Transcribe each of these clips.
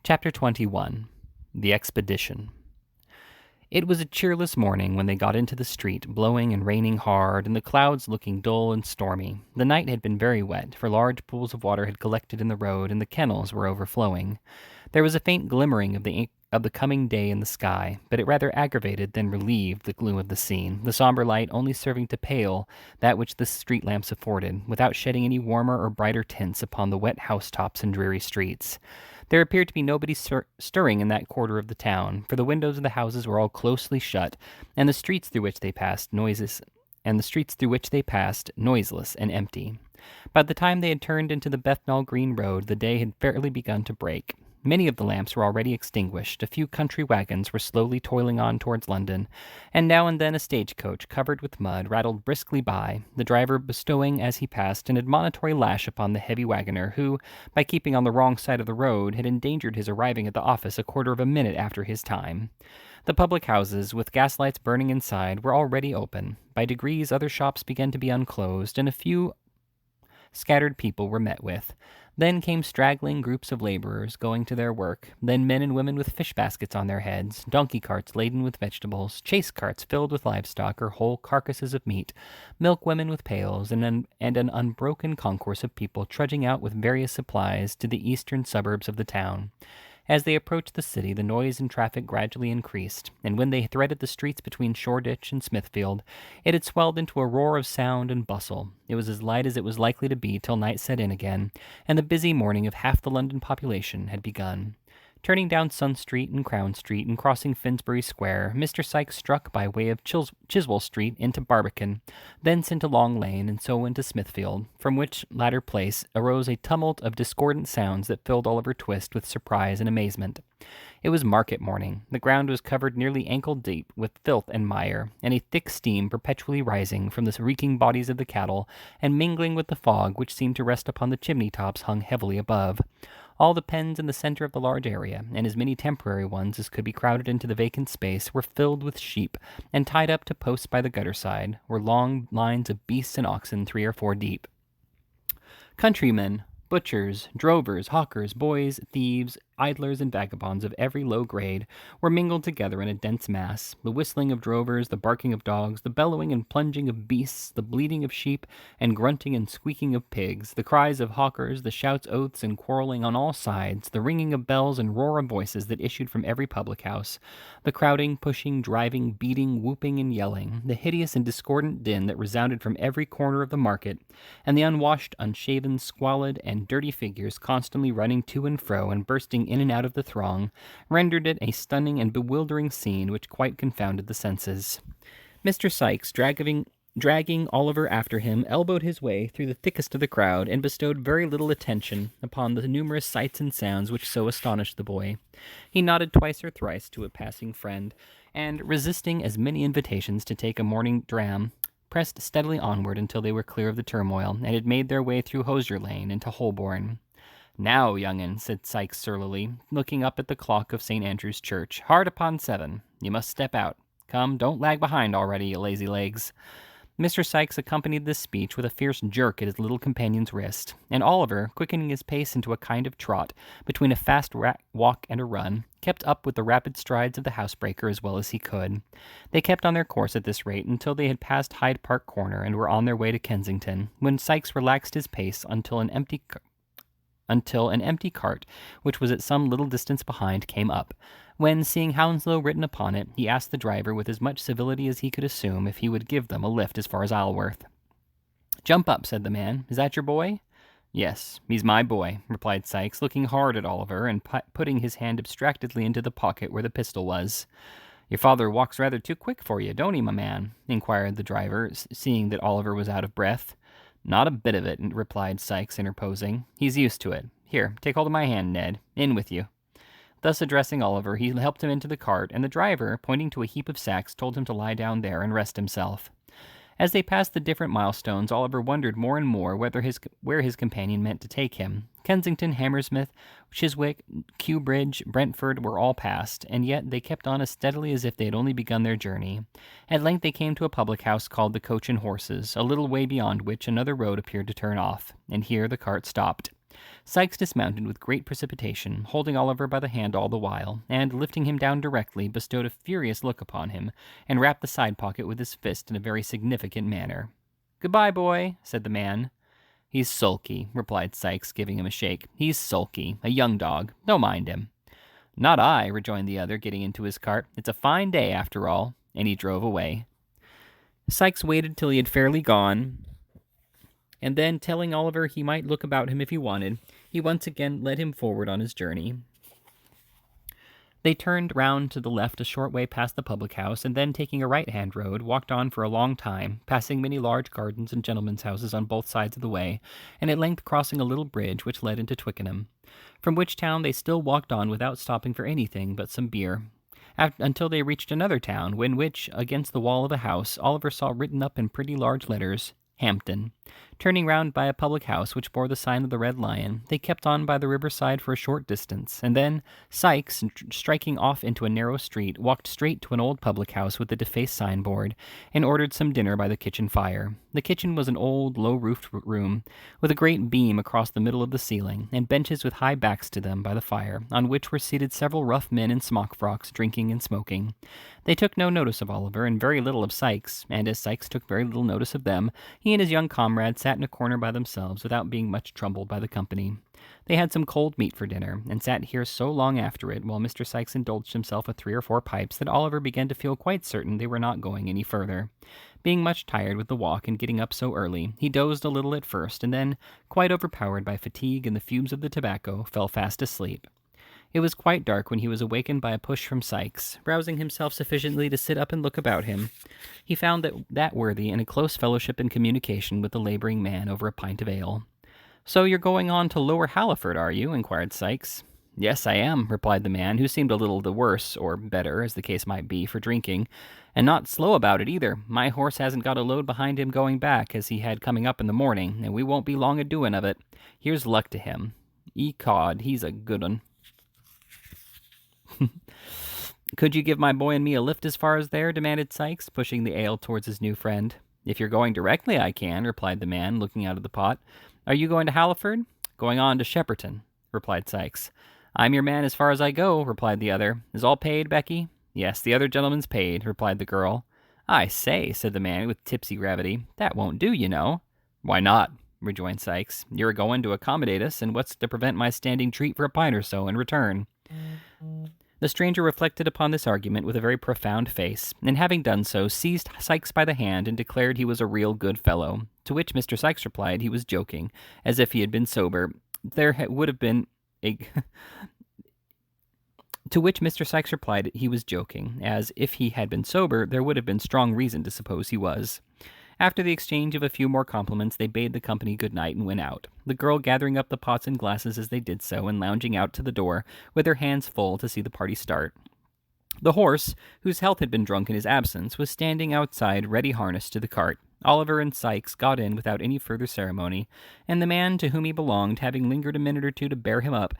Chapter 21. The Expedition. It was a cheerless morning when they got into the street, blowing and raining hard, and the clouds looking dull and stormy. The night had been very wet, for large pools of water had collected in the road, and the kennels were overflowing. There was a faint glimmering of the coming day in the sky, but it rather aggravated than relieved the gloom of the scene, the somber light only serving to pale that which the street lamps afforded, without shedding any warmer or brighter tints upon the wet housetops and dreary streets. There appeared to be nobody stirring in that quarter of the town, for the windows of the houses were all closely shut, and the streets through which they passed noiseless and empty. By the time they had turned into the Bethnal Green Road, the day had fairly begun to break. Many of the lamps were already extinguished, a few country wagons were slowly toiling on towards London, and now and then a stagecoach, covered with mud, rattled briskly by, the driver bestowing as he passed an admonitory lash upon the heavy wagoner, who, by keeping on the wrong side of the road, had endangered his arriving at the office a quarter of a minute after his time. The public houses, with gaslights burning inside, were already open. By degrees other shops began to be unclosed, and a few scattered people were met with. Then came straggling groups of laborers going to their work, then men and women with fish baskets on their heads, donkey carts laden with vegetables, chaise carts filled with livestock or whole carcasses of meat, milk women with pails, and an unbroken concourse of people trudging out with various supplies to the eastern suburbs of the town. As they approached the city, the noise and traffic gradually increased, and when they threaded the streets between Shoreditch and Smithfield, it had swelled into a roar of sound and bustle. It was as light as it was likely to be till night set in again, and the busy morning of half the London population had begun. Turning down Sun Street and Crown Street and crossing Finsbury Square, Mr. Sykes struck by way of Chiswell Street into Barbican, thence into Long Lane, and so into Smithfield, from which latter place arose a tumult of discordant sounds that filled Oliver Twist with surprise and amazement. It was market morning. The ground was covered nearly ankle deep with filth and mire, and a thick steam perpetually rising from the reeking bodies of the cattle, and mingling with the fog which seemed to rest upon the chimney tops hung heavily above. All the pens in the center of the large area, and as many temporary ones as could be crowded into the vacant space, were filled with sheep, and tied up to posts by the gutter side were long lines of beasts and oxen 3 or 4 deep. Countrymen, butchers, drovers, hawkers, boys, thieves, idlers, and vagabonds of every low grade were mingled together in a dense mass. The whistling of drovers, the barking of dogs, the bellowing and plunging of beasts, the bleating of sheep, and grunting and squeaking of pigs, the cries of hawkers, the shouts, oaths, and quarreling on all sides, the ringing of bells and roar of voices that issued from every public house, the crowding, pushing, driving, beating, whooping, and yelling, the hideous and discordant din that resounded from every corner of the market, and the unwashed, unshaven, squalid, and dirty figures constantly running to and fro and bursting in and out of the throng, rendered it a stunning and bewildering scene which quite confounded the senses. Mr. Sykes, dragging Oliver after him, elbowed his way through the thickest of the crowd, and bestowed very little attention upon the numerous sights and sounds which so astonished the boy. He nodded twice or thrice to a passing friend, and, resisting as many invitations to take a morning dram, pressed steadily onward until they were clear of the turmoil, and had made their way through Hosier Lane into Holborn. "Now, young'un," said Sykes surlily, looking up at the clock of St. Andrew's Church, "hard upon 7. You must step out. Come, don't lag behind already, you lazy legs." Mr. Sykes accompanied this speech with a fierce jerk at his little companion's wrist, and Oliver, quickening his pace into a kind of trot, between a fast walk and a run, kept up with the rapid strides of the housebreaker as well as he could. They kept on their course at this rate until they had passed Hyde Park Corner and were on their way to Kensington, when Sykes relaxed his pace until an empty cart, which was at some little distance behind, came up, when, seeing Hounslow written upon it, he asked the driver with as much civility as he could assume if he would give them a lift as far as Isleworth. "Jump up," said the man. "Is that your boy?" "Yes, he's my boy," replied Sykes, looking hard at Oliver and putting his hand abstractedly into the pocket where the pistol was. "Your father walks rather too quick for you, don't he, my man?" inquired the driver, seeing that Oliver was out of breath. "Not a bit of it," replied Sykes, interposing. "He's used to it. Here, take hold of my hand, Ned. In with you." Thus addressing Oliver, he helped him into the cart, and the driver, pointing to a heap of sacks, told him to lie down there and rest himself. As they passed the different milestones, Oliver wondered more and more where his companion meant to take him. Kensington, Hammersmith, Chiswick, Kew Bridge, Brentford were all passed, and yet they kept on as steadily as if they had only begun their journey. At length they came to a public house called the Coach and Horses, a little way beyond which another road appeared to turn off, and here the cart stopped. Sykes dismounted with great precipitation, holding Oliver by the hand all the while, and, lifting him down directly, bestowed a furious look upon him, and rapped the side pocket with his fist in a very significant manner. "Goodbye, boy," said the man. "He's sulky," replied Sykes, giving him a shake. "He's sulky. A young dog. Don't mind him." "Not I," rejoined the other, getting into his cart. "It's a fine day, after all." And he drove away. Sykes waited till he had fairly gone, and then, telling Oliver he might look about him if he wanted, he once again led him forward on his journey. They turned round to the left a short way past the public house, and then, taking a right-hand road, walked on for a long time, passing many large gardens and gentlemen's houses on both sides of the way, and at length crossing a little bridge which led into Twickenham, from which town they still walked on without stopping for anything but some beer, until they reached another town, in which, against the wall of a house, Oliver saw written up in pretty large letters, Hampton. Turning round by a public house which bore the sign of the Red Lion, they kept on by the riverside for a short distance, and then Sykes, striking off into a narrow street, walked straight to an old public house with a defaced signboard, and ordered some dinner by the kitchen fire. The kitchen was an old, low-roofed room, with a great beam across the middle of the ceiling, and benches with high backs to them by the fire, on which were seated several rough men in smock frocks, drinking and smoking. They took no notice of Oliver, and very little of Sykes, and as Sykes took very little notice of them, he and his young comrade sat in a corner by themselves without being much troubled by the company. They had some cold meat for dinner, and sat here so long after it, while Mr. Sykes indulged himself with 3 or 4 pipes, that Oliver began to feel quite certain they were not going any further. Being much tired with the walk and getting up so early, he dozed a little at first, and then, quite overpowered by fatigue and the fumes of the tobacco, fell fast asleep. It was quite dark when he was awakened by a push from Sykes. Rousing himself sufficiently to sit up and look about him, he found that worthy in a close fellowship and communication with the laboring man over a pint of ale. "So you're going on to Lower Halliford, are you?" inquired Sykes. "Yes, I am," replied the man, who seemed a little the worse, or better, as the case might be, for drinking, "and not slow about it either. My horse hasn't got a load behind him going back, as he had coming up in the morning, and we won't be long a-doing of it. Here's luck to him. Ecod, he's a good un." "Could you give my boy and me a lift as far as there?" demanded Sykes, pushing the ale towards his new friend. "If you're going directly, I can," replied the man, looking out of the pot. "Are you going to Halliford?" "Going on to Shepperton," replied Sykes. "I'm your man as far as I go," replied the other. "Is all paid, Becky?" "Yes, the other gentleman's paid," replied the girl. "I say," said the man with tipsy gravity, "that won't do, you know." "Why not?" rejoined Sykes. "You're a-going to accommodate us, and what's to prevent my standing treat for a pint or so in return?" The stranger reflected upon this argument with a very profound face, and having done so, seized Sykes by the hand and declared he was a real good fellow, to which Mr. Sykes replied he was joking, as if he had been sober. There would have been a... To which Mr. Sykes replied he was joking, as if he had been sober, there would have been strong reason to suppose he was. After the exchange of a few more compliments, they bade the company good night and went out, the girl gathering up the pots and glasses as they did so, and lounging out to the door with her hands full to see the party start. The horse, whose health had been drunk in his absence, was standing outside ready harnessed to the cart. Oliver and Sykes got in without any further ceremony, and the man to whom he belonged, having lingered a minute or two to bear him up,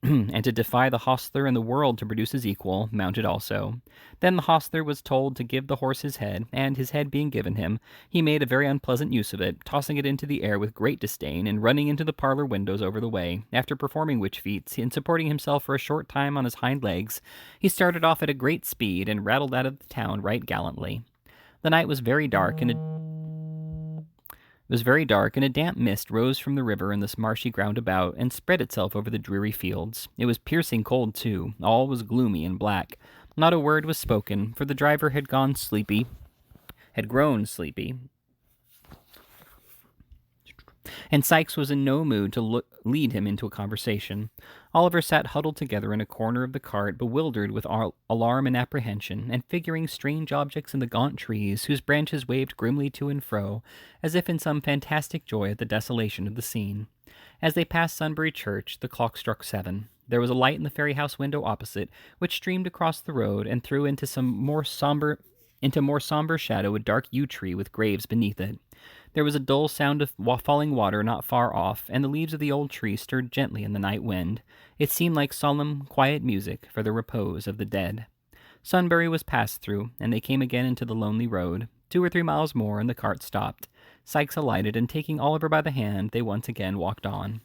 and to defy the hostler and the world to produce his equal, mounted also. Then the hostler was told to give the horse his head, and his head being given him, he made a very unpleasant use of it, tossing it into the air with great disdain, and running into the parlor windows over the way, after performing which feats, and supporting himself for a short time on his hind legs, he started off at a great speed, and rattled out of the town right gallantly. The night was very dark, and a damp mist rose from the river and the marshy ground about, and spread itself over the dreary fields. It was piercing cold, too. All was gloomy and black. Not a word was spoken, for the driver had grown sleepy, and Sykes was in no mood to lead him into a conversation. Oliver sat huddled together in a corner of the cart, bewildered with alarm and apprehension, and figuring strange objects in the gaunt trees, whose branches waved grimly to and fro, as if in some fantastic joy at the desolation of the scene. As they passed Sunbury Church, the clock struck 7. There was a light in the ferry house window opposite, which streamed across the road and threw into more somber shadow a dark yew tree with graves beneath it. There was a dull sound of falling water not far off, and the leaves of the old tree stirred gently in the night wind. It seemed like solemn, quiet music for the repose of the dead. Sunbury was passed through, and they came again into the lonely road. 2 or 3 miles more, and the cart stopped. Sykes alighted, and taking Oliver by the hand, they once again walked on.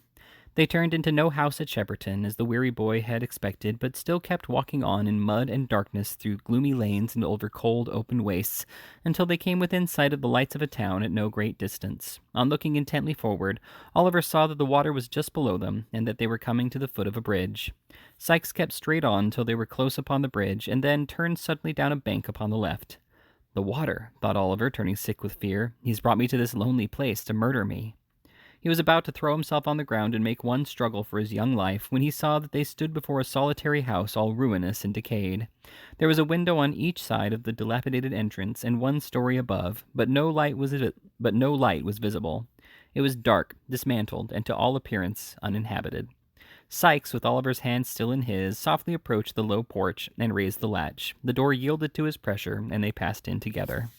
They turned into no house at Shepperton, as the weary boy had expected, but still kept walking on in mud and darkness through gloomy lanes and over cold, open wastes, until they came within sight of the lights of a town at no great distance. On looking intently forward, Oliver saw that the water was just below them, and that they were coming to the foot of a bridge. Sikes kept straight on until they were close upon the bridge, and then turned suddenly down a bank upon the left. "The water," thought Oliver, turning sick with fear. "He's brought me to this lonely place to murder me." He was about to throw himself on the ground and make one struggle for his young life when he saw that they stood before a solitary house all ruinous and decayed. There was a window on each side of the dilapidated entrance and one story above, but no light was visible. It was dark, dismantled, and to all appearance uninhabited. Sikes, with Oliver's hand still in his, softly approached the low porch and raised the latch. The door yielded to his pressure, and they passed in together.